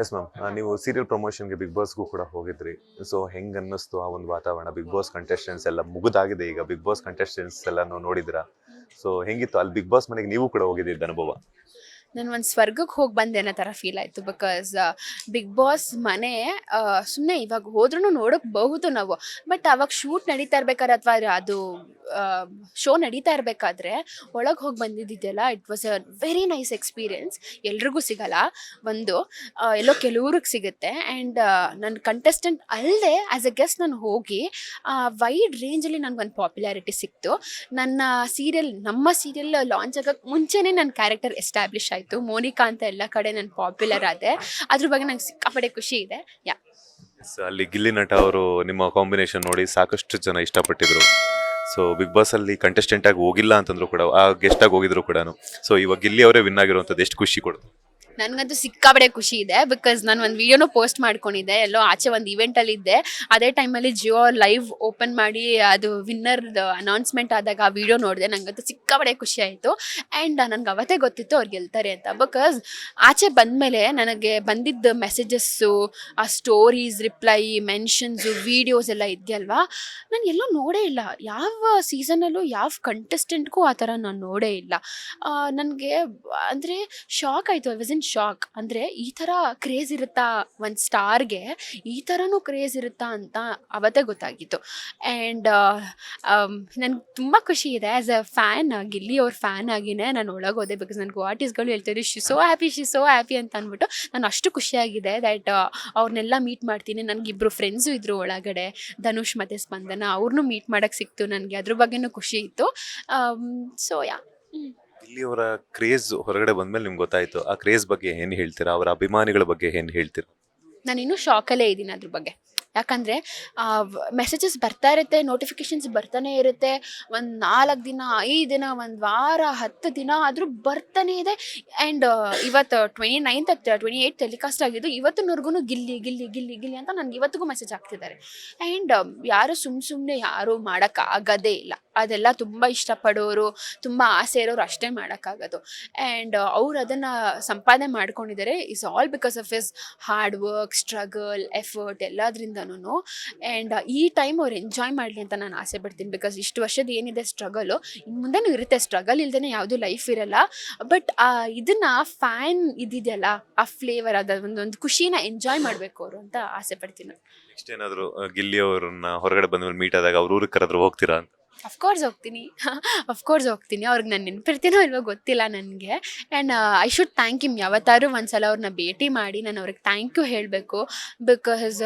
Yes ma'am, ನೀವು serial ಪ್ರಮೋಷನ್ಗೆ big ಬಾಸ್ಗೂ ಕೂಡ ಹೋಗಿದ್ರಿ. ಸೊ ಹೆಂಗ್ ಅನ್ನಿಸ್ತು ಆ ಒಂದು ವಾತಾವರಣ? ಬಿಗ್ ಬಾಸ್ ಕಂಟೆಸ್ಟೆಂಟ್ಸ್ ಎಲ್ಲ ಮುಗಿದಾಗಿದೆ, ಈಗ ಬಿಗ್ ಬಾಸ್ ಕಂಟೆಸ್ಟೆಂಟ್ಸ್ ಎಲ್ಲ ನೋಡಿದ್ರಾ? ಸೊ ಹೆಂಗಿತ್ತು ಅಲ್ಲಿ ಬಿಗ್ ಬಾಸ್ ಮನೆಗೆ ನೀವು ಕೂಡ ಹೋಗಿದ್ದಿದ್ದ ಅನುಭವ? ನಾನು ಒಂದು ಸ್ವರ್ಗಕ್ಕೆ ಹೋಗಿ ಬಂದೆ ಅನ್ನೋ ಥರ ಫೀಲ್ ಆಯಿತು. ಬಿಕಾಸ್ ಬಿಗ್ ಬಾಸ್ ಮನೆ ಸುಮ್ಮನೆ ಇವಾಗ ಹೋದ್ರೂ ನೋಡೋಕ್ಬಹುದು ನಾವು. ಬಟ್ ಅವಾಗ ಶೂಟ್ ನಡೀತಾ ಇರ್ಬೇಕಾದ್ರೆ ಅಥವಾ ಅದು ಶೋ ನಡೀತಾ ಇರಬೇಕಾದ್ರೆ ಒಳಗೆ ಹೋಗಿ ಬಂದಿದ್ದಿದ್ದೆಲ್ಲ it was a very nice experience. ಎಲ್ರಿಗೂ ಸಿಗಲ್ಲ, ಒಂದು ಎಲ್ಲೋ ಕೆಲವ್ರಿಗೆ ಸಿಗುತ್ತೆ. ಆ್ಯಂಡ್ ನನ್ನ ಕಂಟೆಸ್ಟೆಂಟ್ ಅಲ್ಲದೆ ಆ್ಯಸ್ ಎ ಗೆಸ್ಟ್ ನಾನು ಹೋಗಿ ವೈಡ್ ರೇಂಜಲ್ಲಿ ನನಗೊಂದು ಪಾಪ್ಯುಲಾರಿಟಿ ಸಿಕ್ತು. ನಮ್ಮ ಸೀರಿಯಲ್ ಲಾಂಚ್ ಆಗೋಕ್ಕೆ ಮುಂಚೆನೇ ನನ್ನ ಕ್ಯಾರೆಕ್ಟರ್ ಎಸ್ಟಾಬ್ಲಿಷ್ ಆಯಿತು. ಮೋನಿಕಾ ಅಂತ ಎಲ್ಲ ಕಡೆ ನಾನು ಪಾಪ್ಯುಲರ್ ಆದೆ. ಅದ್ರ ಬಗ್ಗೆ ನಂಗೆ ಸಿಕ್ಕಾಪಟ್ಟೆ ಖುಷಿ ಇದೆ. ಅಲ್ಲಿ ಗಿಲ್ಲಿ ನಟ ಅವರು ನಿಮ್ಮ ಕಾಂಬಿನೇಷನ್ ನೋಡಿ ಸಾಕಷ್ಟು ಜನ ಇಷ್ಟಪಟ್ಟಿದ್ರು. ಸೊ ಬಿಗ್ ಬಾಸ್ ಅಲ್ಲಿ ಕಂಟೆಸ್ಟೆಂಟ್ ಆಗಿ ಹೋಗಿಲ್ಲ ಅಂತಂದ್ರು ಕೂಡ, ಆ ಗೆಸ್ಟ್ ಆಗಿ ಹೋಗಿದ್ರು ಕೂಡ. ಸೊ ಇವಾಗ ಗಿಲ್ಲಿ ಅವರೇ ವಿನ್ ಆಗಿರುವಂಥದ್ದು ಎಷ್ಟು ಖುಷಿ ಕೊಡ್ತು? ನನಗಂತೂ ಸಿಕ್ಕಾಪಟ್ಟೆ ಖುಷಿ ಇದೆ. ಬಿಕಾಸ್ ನಾನು ಒಂದು ವಿಡಿಯೋನೂ ಪೋಸ್ಟ್ ಮಾಡ್ಕೊಂಡಿದ್ದೆ, ಎಲ್ಲೋ ಆಚೆ ಒಂದು ಇವೆಂಟಲ್ಲಿ ಇದ್ದೆ. ಅದೇ ಟೈಮಲ್ಲಿ ಜಿಯೋ ಲೈವ್ ಓಪನ್ ಮಾಡಿ ಅದು ವಿನ್ನರ್ದು ಅನೌನ್ಸ್ಮೆಂಟ್ ಆದಾಗ ಆ ವಿಡಿಯೋ ನೋಡಿದೆ. ನನಗಂತೂ ಸಿಕ್ಕಾಪಟ್ಟೆ ಖುಷಿ ಆಯಿತು. ಆ್ಯಂಡ್ ನನಗೆ ಅವತ್ತೇ ಗೊತ್ತಿತ್ತು ಅವ್ರು ಗೆಲ್ತಾರೆ ಅಂತ. ಬಿಕಾಸ್ ಆಚೆ ಬಂದಮೇಲೆ ನನಗೆ ಬಂದಿದ್ದ ಮೆಸೇಜಸ್ಸು, ಆ ಸ್ಟೋರೀಸ್, ರಿಪ್ಲೈ, ಮೆನ್ಷನ್ಸು, ವೀಡಿಯೋಸ್ ಎಲ್ಲ ಇದೆಯಲ್ವಾ, ನಾನು ಎಲ್ಲೂ ನೋಡೇ ಇಲ್ಲ. ಯಾವ ಸೀಸನಲ್ಲೂ ಯಾವ ಕಂಟೆಸ್ಟೆಂಟ್ಗೂ ಆ ಥರ ನಾನು ನೋಡೇ ಇಲ್ಲ. ನನಗೆ ಅಂದರೆ ಶಾಕ್ ಆಯಿತು. I was in shock. ಅಂದರೆ ಈ ಥರ ಕ್ರೇಜ್ ಇರುತ್ತಾ ಒಂದು ಸ್ಟಾರ್ಗೆ, ಈ ಥರನೂ ಕ್ರೇಜ್ ಇರುತ್ತಾ ಅಂತ ಅವತ್ತೇ ಗೊತ್ತಾಗಿತ್ತು. ಆ್ಯಂಡ್ ನನಗೆ ತುಂಬ ಖುಷಿ ಇದೆ. ಆ್ಯಸ್ ಅ ಫ್ಯಾನ್, ಗಿಲ್ಲಿ ಅವ್ರ ಫ್ಯಾನ್ ಆಗಿನೇ ನಾನು ಒಳಗೋದೆ. ಬಿಕಾಸ್ ನನಗೆ ಆರ್ಟಿಸ್ಟ್ಗಳು ಹೇಳ್ತಾರೆ ಶಿ ಸೋ ಹ್ಯಾಪಿ ಅಂತ ಅಂದ್ಬಿಟ್ಟು ನಾನು ಅಷ್ಟು ಖುಷಿಯಾಗಿದೆ ದ್ಯಾಟ್ ಅವ್ರನ್ನೆಲ್ಲ ಮೀಟ್ ಮಾಡ್ತೀನಿ. ನನಗಿಬ್ಬರು ಫ್ರೆಂಡ್ಸು ಇದ್ದರು ಒಳಗಡೆ, ಧನುಷ್ ಮತ್ತು ಸ್ಪಂದನ. ಅವ್ರನ್ನೂ ಮೀಟ್ ಮಾಡೋಕ್ಕೆ ಸಿಕ್ತು ನನಗೆ. ಅದ್ರ ಬಗ್ಗೆನೂ ಖುಷಿ ಇತ್ತು. ಸೊ ಗಿಲ್ಲಿ ಅವರ ಕ್ರೇಜ್ ಹೊರಗಡೆ ಬಂದ್ಮೇಲೆ ನಿಮ್ಗೆ ಗೊತ್ತಾಯ್ತು. ಆ ಕ್ರೇಜ್ ಬಗ್ಗೆ ಏನು ಹೇಳ್ತೀರಾ? ಅವರ ಅಭಿಮಾನಿಗಳ ಬಗ್ಗೆ ಏನು ಹೇಳ್ತೀರಾ? ನಾನು ಇನ್ನೂ ಶಾಕಲ್ಲೇ ಇದ್ದೀನಿ ಅದ್ರ ಬಗ್ಗೆ. ಯಾಕಂದರೆ ಮೆಸೇಜಸ್ ಬರ್ತಾ ಇರುತ್ತೆ, ನೋಟಿಫಿಕೇಷನ್ಸ್ ಬರ್ತಾನೆ ಇರುತ್ತೆ. ಒಂದು 4 ದಿನ, 5 ದಿನ, 1 ವಾರ, 10 ದಿನ ಆದರೂ ಬರ್ತಾನೆ ಇದೆ. ಆ್ಯಂಡ್ ಇವತ್ತು 29th 28 ಟೆಲಿಕಾಸ್ಟ್ ಆಗಿದ್ದು. ಇವತ್ತಿನವರೆಗೂ ಗಿಲ್ಲಿ ಗಿಲ್ಲಿ ಗಿಲ್ಲಿ ಗಿಲ್ಲಿ ಅಂತ ನನಗೆ ಇವತ್ತಿಗೂ ಮೆಸೇಜ್ ಆಗ್ತಿದ್ದಾರೆ. ಆ್ಯಂಡ್ ಯಾರು ಸುಮ್ಮನೆ ಯಾರೂ ಮಾಡೋಕ್ಕಾಗೋದೇ ಇಲ್ಲ. ಅದೆಲ್ಲ ತುಂಬ ಇಷ್ಟಪಡೋರು, ತುಂಬ ಆಸೆ ಇರೋರು ಅಷ್ಟೇ ಮಾಡೋಕ್ಕಾಗೋದು. ಆ್ಯಂಡ್ ಅವ್ರು ಅದನ್ನು ಸಂಪಾದನೆ ಮಾಡ್ಕೊಂಡಿದ್ದಾರೆ. Is all because of his hard work, struggle, effort ಎಲ್ಲದ್ರಿಂದನೂ. ಆ್ಯಂಡ್ ಈ ಟೈಮ್ ಅವ್ರು ಎಂಜಾಯ್ ಮಾಡಲಿ ಅಂತ ನಾನು ಆಸೆ ಪಡ್ತೀನಿ. ಬಿಕಾಸ್ ಇಷ್ಟು ವರ್ಷದ ಏನಿದೆ ಸ್ಟ್ರಗಲು, ಇನ್ನು ಮುಂದೆನೂ ಇರುತ್ತೆ. ಸ್ಟ್ರಗಲ್ ಇಲ್ಲದೇ ಯಾವುದೂ ಲೈಫ್ ಇರಲ್ಲ. ಬಟ್ ಇದನ್ನು ಫ್ಯಾನ್ ಇದ್ದಿದೆಯಲ್ಲ, ಆ ಫ್ಲೇವರ್, ಅದು ಒಂದೊಂದು ಖುಷಿನ ಎಂಜಾಯ್ ಮಾಡಬೇಕು ಅವರು ಅಂತ ಆಸೆ ಪಡ್ತೀನಿ. ನೆಕ್ಸ್ಟ್ ಏನಾದರೂ ಗಿಲ್ಲಿ ಅವ್ರನ್ನ ಹೊರಗಡೆ ಬಂದ್ಮೇಲೆ ಮೀಟ್ ಆದಾಗ ಅವ್ರ ಊರಿಗೆ ಕರೆದ್ರು ಹೋಗ್ತೀರಾ ಅಂತ? ಅಫ್ಕೋರ್ಸ್ ಹೋಗ್ತೀನಿ. ಅವ್ರಿಗೆ ನಾನು ನೆನಪಿರ್ತೀನೋ ಇಲ್ವೋ ಗೊತ್ತಿಲ್ಲ ನನಗೆ. And I should thank him. ಯಾವತ್ತಾದ್ರೂ ಒಂದ್ಸಲ ಅವ್ರನ್ನ ಭೇಟಿ ಮಾಡಿ ನಾನು ಅವ್ರಿಗೆ ಥ್ಯಾಂಕ್ ಯು ಹೇಳಬೇಕು. ಬಿಕಾಸ್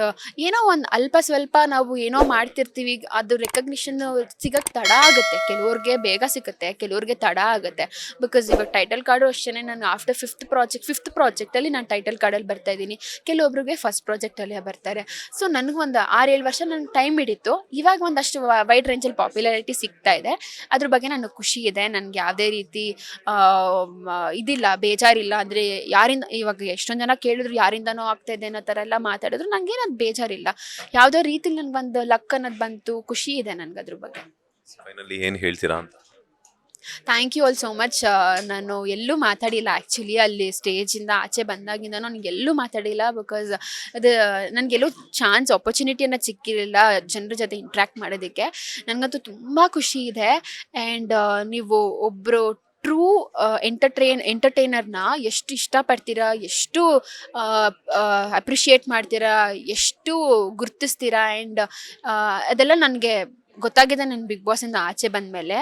ಏನೋ ಒಂದು ಅಲ್ಪ ಸ್ವಲ್ಪ ನಾವು ಏನೋ ಮಾಡ್ತಿರ್ತೀವಿ, ಅದು ರೆಕಗ್ನಿಷನ್ನು ಸಿಗೋಕ್ಕೆ ತಡ ಆಗುತ್ತೆ. ಕೆಲವ್ರಿಗೆ ಬೇಗ ಸಿಗುತ್ತೆ, ಕೆಲವ್ರಿಗೆ ತಡ ಆಗುತ್ತೆ. ಬಿಕಾಸ್ ಇವಾಗ ಟೈಟಲ್ ಕಾರ್ಡು ಅಷ್ಟೇ. ನಾನು ಆಫ್ಟರ್ ಫಿಫ್ತ್ ಪ್ರಾಜೆಕ್ಟಲ್ಲಿ ನಾನು ಟೈಟಲ್ ಕಾರ್ಡಲ್ಲಿ ಬರ್ತಾಯಿದ್ದೀನಿ. ಕೆಲವೊಬ್ರಿಗೆ ಫಸ್ಟ್ ಪ್ರಾಜೆಕ್ಟಲ್ಲೇ ಬರ್ತಾರೆ. ಸೊ ನನಗೊಂದು 6-7 ವರ್ಷ ನನಗೆ ಟೈಮ್ ಹಿಡಿತು. ಇವಾಗ ಒಂದಷ್ಟು ವೈಡ್ ರೇಂಜಲ್ಲಿ ಪಾಪ್ಯುಲಾರಿಟಿ ಸಿಗ್ತಾ ಇದೆ. ಅದ್ರ ಬಗ್ಗೆ ನನಗೆ ಖುಷಿ ಇದೆ. ನನಗೆ ಯಾವುದೇ ರೀತಿ ಇದಿಲ್ಲ, ಬೇಜಾರಿಲ್ಲ. ಅಂದರೆ ಯಾರಿಂದ ಇವಾಗ ಎಷ್ಟೊಂದು ಜನ ಕೇಳಿದ್ರು ಯಾರಿಂದನೋ ಆಗ್ತಾ ಇದೆ ಅನ್ನೋ ಥರ ಎಲ್ಲ ಮಾತಾಡಿದ್ರು. ನನಗೇನದು ಬೇಜಾರಿಲ್ಲ. ಯಾವುದೋ ರೀತಿಲಿ ನನಗೊಂದು ಲಕ್ ಅನ್ನೋದು ಬಂತು, ಖುಷಿ ಇದೆ ನನಗೆ ಅದ್ರ ಬಗ್ಗೆ. ಫೈನಲಿ ಏನು ಹೇಳ್ತೀರಾ ಅಂತ? Thank you all so much. ನಾನು ಎಲ್ಲೂ ಮಾತಾಡಿಲ್ಲ ಆ್ಯಕ್ಚುಲಿ. ಅಲ್ಲಿ ಸ್ಟೇಜಿಂದ ಆಚೆ ಬಂದಾಗಿಂದ ನನಗೆ ಎಲ್ಲೂ ಮಾತಾಡಿಲ್ಲ. ಬಿಕಾಸ್ ಅದು ನನಗೆಲ್ಲೂ ಆಪರ್ಚುನಿಟಿ ಅನ್ನೋದು ಸಿಕ್ಕಿರಲಿಲ್ಲ ಜನರ ಜೊತೆ ಇಂಟ್ರ್ಯಾಕ್ಟ್ ಮಾಡೋದಕ್ಕೆ. ನನಗಂತೂ ತುಂಬ ಖುಷಿ ಇದೆ. ಆ್ಯಂಡ್ ನೀವು ಒಬ್ಬರು ಟ್ರೂ ಎಂಟರ್ಟೈನರ್ನ ಎಷ್ಟು ಇಷ್ಟಪಡ್ತೀರಾ, ಎಷ್ಟು ಅಪ್ರಿಷಿಯೇಟ್ ಮಾಡ್ತೀರಾ, ಎಷ್ಟು ಗುರುತಿಸ್ತೀರಾ. ಆ್ಯಂಡ್ ಅದೆಲ್ಲ ನನಗೆ ಗೊತ್ತಾಗಿದೆ ನನ್ನ ಬಿಗ್ ಬಾಸಿಂದ ಆಚೆ ಬಂದಮೇಲೆ.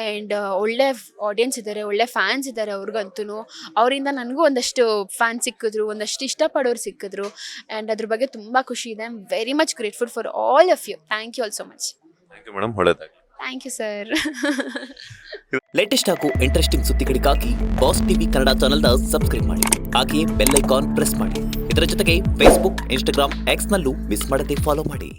ಆ್ಯಂಡ್ ಒಳ್ಳೆ ಆಡಿಯನ್ಸ್ ಇದ್ದಾರೆ, ಒಳ್ಳೆ ಫ್ಯಾನ್ಸ್ ಇದ್ದಾರೆ ಅವ್ರಿಗಂತೂ. ಅವರಿಂದ ನನಗೂ ಒಂದಷ್ಟು ಫ್ಯಾನ್ ಸಿಕ್ಕಿದ್ರು, ಒಂದಷ್ಟು ಇಷ್ಟಪಡೋರು ಸಿಕ್ಕಿದ್ರು. ಆ್ಯಂಡ್ ಅದ್ರ ಬಗ್ಗೆ ತುಂಬ ಖುಷಿ ಇದೆ. I am very much grateful for all of you. Thank you all so much. Thank you madam, ಒಳ್ಳೆದಾಗಿ. Thank you sir. ಲೇಟೆಸ್ಟ್ ಹಾಗೂ ಇಂಟ್ರೆಸ್ಟಿಂಗ್ ಸುದ್ದಿಗಳಿಗಾಗಿ ಬಾಸ್ ಟಿವಿ ಕನ್ನಡ ಚಾನೆಲ್ನ ಸಬ್ಸ್ಕ್ರೈಬ್ ಮಾಡಿ. ಹಾಗೆಯೇ ಬೆಲ್ ಐಕಾನ್ ಪ್ರೆಸ್ ಮಾಡಿ. ಇದರ ಜೊತೆಗೆ ಫೇಸ್ಬುಕ್, ಇನ್ಸ್ಟಾಗ್ರಾಮ್, ಎಕ್ಸ್ನಲ್ಲೂ ಮಿಸ್ ಮಾಡದೆ ಫಾಲೋ ಮಾಡಿ.